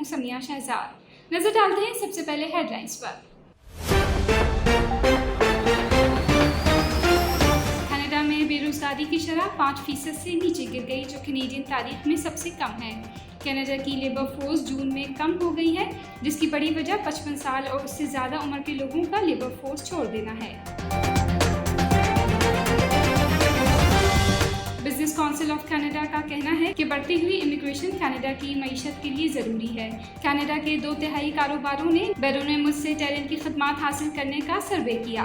हूँ समिया शहजाद। नजर डालते हैं सबसे पहले हेडलाइंस पर। कनाडा में बेरोजगारी की शरह 5% से नीचे गिर गई, जो कैनेडियन तारीख में सबसे कम है। कनाडा की लेबर फोर्स जून में कम हो गई है, जिसकी बड़ी वजह 55 साल और उससे ज़्यादा उम्र के लोगों का लेबर फोर्स छोड़ देना है। बिजनेस काउंसिल ऑफ कनाडा का कहना है कि बढ़ती हुई इमिग्रेशन कनाडा की मईशत के लिए ज़रूरी है। कनाडा के 2/3 कारोबारों ने बैरून मुल्क से टैलेंट की खदमात हासिल करने का सर्वे किया।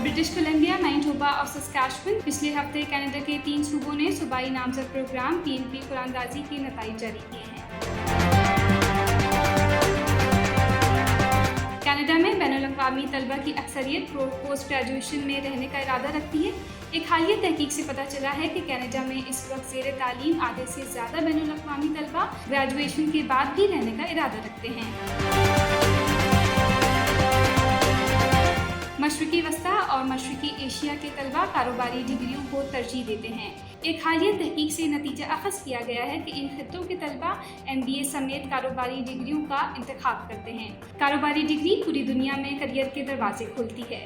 ब्रिटिश कोलंबिया, मैनिटोबा और सस्कैचुअन पिछले हफ्ते कनाडा के 3 सूबों ने सूबाई नामजद प्रोग्राम PNP कुरानंदाजी के नतीजे जारी किए हैं। कनाडा में बैनुल-अक़वामी तलबा की अक्सरियत पोस्ट ग्रेजुएशन में रहने का इरादा रखती है। एक हालिया तहकीक से पता चला है कि कनाडा में इस वक्त ज़ेर तालीम आधे से ज़्यादा बैनुल-अक़वामी तलबा ग्रेजुएशन के बाद भी रहने का इरादा रखते हैं। मशरिकी वस्ता और मशरिकी एशिया के तलबा कारोबारी डिग्रियों को तरजीह देते हैं। एक हालिया तहकीक से नतीजा अखज़ किया गया है कि इन खित्तों के तलबा MBA समेत कारोबारी डिग्रियों का इंतखाब करते हैं। कारोबारी डिग्री पूरी दुनिया में करियर के दरवाजे खोलती है।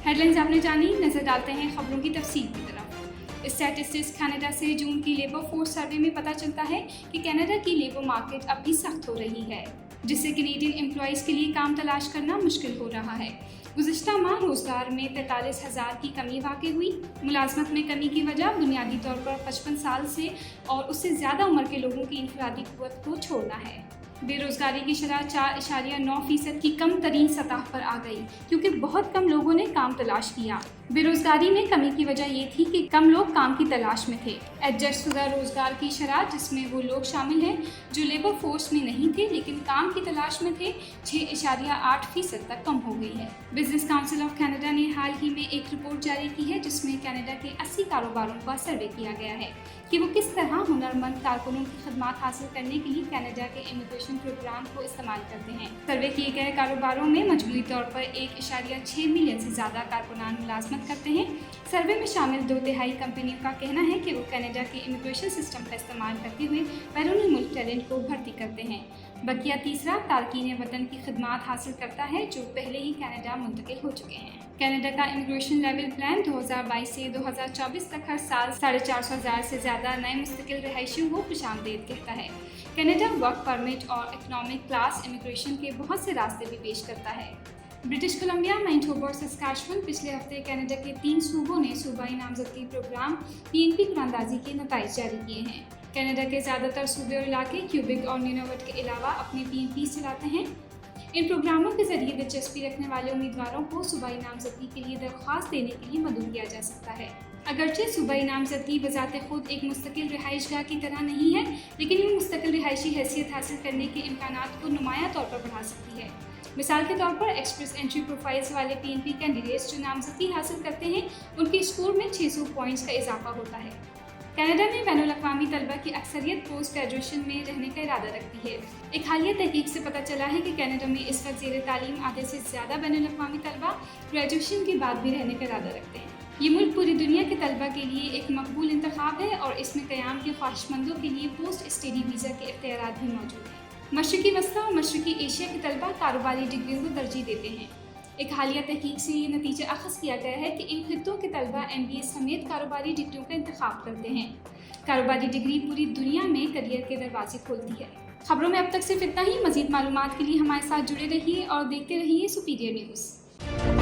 हेडलाइंस आपने जानी, नजर डालते हैं खबरों की तफसील की तरफ। स्टैटिस्टिक्स कनाडा से जून की लेबर फोर्स सर्वे में पता चलता है कि कनाडा की लेबर मार्केट अब भी सख्त हो रही है, जिससे कैनेडियन एम्प्लॉइज़ के लिए काम तलाश करना मुश्किल हो रहा है। गुज़िश्ता माह रोज़गार में 43,000 की कमी वाक़ई हुई। मुलाजमत में कमी की वजह बुनियादी तौर पर 55 साल से और उससे ज़्यादा उम्र के लोगों की इनफरादी क़ुव्वत को छोड़ना है। बेरोज़गारी की शरह 4.9% की कम तरीन सतह पर आ गई, क्योंकि बहुत कम लोगों ने काम तलाश किया। बेरोज़गारी में कमी की वजह ये थी कि कम लोग काम की तलाश में थे। एडजस्ट शुदा रोज़गार की शरह, जिसमें वो लोग शामिल हैं जो लेबर फोर्स में नहीं थे लेकिन काम की तलाश में थे, 6.8% तक कम हो गई है। बिजनेस काउंसिल ऑफ कनाडा ने हाल ही में एक रिपोर्ट जारी की है, जिसमें कनाडा के 80 कारोबारों का सर्वे किया गया है कि वो किस तरह हुनरमंद कारकुनों की खदमात हासिल करने के लिए कनाडा के इमिग्रेशन प्रोग्राम को इस्तेमाल करते हैं। सर्वे किए गए कारोबारों में मजबूरी तौर पर 1.6 मिलियन से ज़्यादा कारकुनान मुलाजमत करते हैं। सर्वे में शामिल 2/3 कंपनियों का कहना है कि वो कनाडा के इमिग्रेशन सिस्टम का इस्तेमाल करते हुए बैरून मुल्क टैलेंट को भर्ती करते हैं। बकिया तीसरा तारकीन वतन की खदमात हासिल करता है, जो पहले ही कनाडा मुंतकिल हो चुके हैं। कनाडा का इमिग्रेशन लेवल प्लान 2022 से 2024 तक हर साल 450,000 से ज़्यादा नए मुस्तकिल रहायशियों को खुशामदीद कहता है। कनाडा वर्क परमिट और इकनॉमिक क्लास इमिग्रेशन के बहुत से रास्ते भी पेश करता है। ब्रिटिश कोलंबिया, मैनिटोबा और सस्कैचुअन पिछले हफ्ते कनाडा के 3 सूबों ने सूबाई नामजदगी प्रोग्राम PNP कुरानंदाजी के नतीजे जारी किए हैं। कनाडा के ज़्यादातर सूबे और इलाके क्यूबिक और न्यूनोवट के अलावा अपने PNP चलाते हैं। इन प्रोग्रामों के जरिए दिलचस्पी रखने वाले उम्मीदवारों को सूबाई नामजदगी के लिए दरख्वास्त देने के लिए मदद किया जा सकता है। अगरचे सूबाई नामजदगी बजाते खुद एक मुस्तकिल रिहाइशगाह की तरह नहीं है, लेकिन ये मुस्तकिल रिहायशी हैसियत हासिल करने के इम्कानात को नुमाया तौर पर बढ़ा सकती है। मिसाल के तौर पर एक्सप्रेस एंट्री प्रोफाइल्स वाले PNP कैंडिडेट्स जो नामजदगी हासिल करते हैं, उनके स्कोर में 600 पॉइंट्स का इजाफा होता है। कनाडा में बैनुल-अक़वामी तलबा की अक्सरियत पोस्ट ग्रेजुएशन में रहने का इरादा रखती है। एक हालिया तहकीक से पता चला है कि कनाडा में इस वक्त ज़ेर तालीम आधे से ज़्यादा बैनुल-अक़वामी तलबा ग्रेजुएशन के बाद भी रहने का इरादा रखते हैं। ये मुल्क पूरी दुनिया के तलबा के लिए एक मकबूल इंतखाब है और इसमें क़याम के ख्वाहिशमंदों के लिए पोस्ट स्टडी वीज़ा के इख्तियारात भी मौजूद हैं। मशरिकी वस्ता और मशरिकी एशिया के तलबा कारोबारी डिग्रियों को तरजीह देते हैं। एक हालिया तहकीक से ये नतीजा अखज़ किया गया है कि इन खित्तों के तलबा MBA समेत कारोबारी डिग्रियों का इंतखाब करते हैं। कारोबारी डिग्री पूरी दुनिया में करियर के दरवाजे खोलती है। खबरों में अब तक सिर्फ इतना ही। मज़ीद मालूमात के लिए हमारे साथ जुड़े रहिए और देखते रहिए सुपीरियर न्यूज़।